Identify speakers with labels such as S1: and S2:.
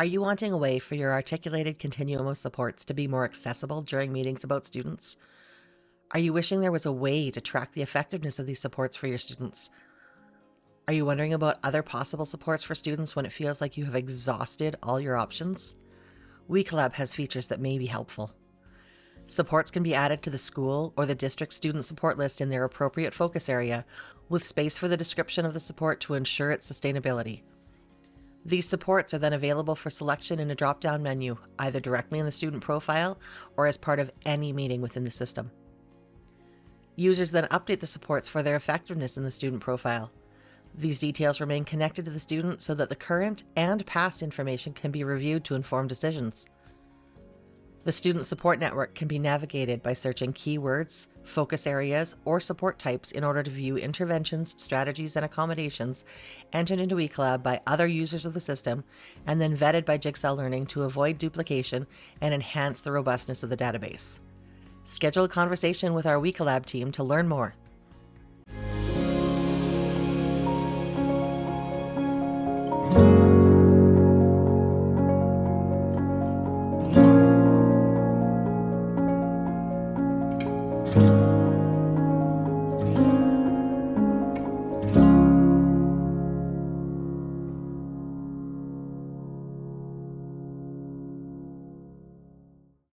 S1: Are you wanting a way for your articulated continuum of supports to be more accessible during meetings about students? Are you wishing there was a way to track the effectiveness of these supports for your students? Are you wondering about other possible supports for students when it feels like you have exhausted all your options? WeCollab has features that may be helpful. Supports can be added to the school or the district student support list in their appropriate focus area, with space for the description of the support to ensure its sustainability. These supports are then available for selection in a drop-down menu, either directly in the student profile or as part of any meeting within the system. Users then update the supports for their effectiveness in the student profile. These details remain connected to the student so that the current and past information can be reviewed to inform decisions. The Student Support Network can be navigated by searching keywords, focus areas, or support types in order to view interventions, strategies, and accommodations entered into WeCollab by other users of the system and then vetted by Jigsaw Learning to avoid duplication and enhance the robustness of the database. Schedule a conversation with our WeCollab team to learn more.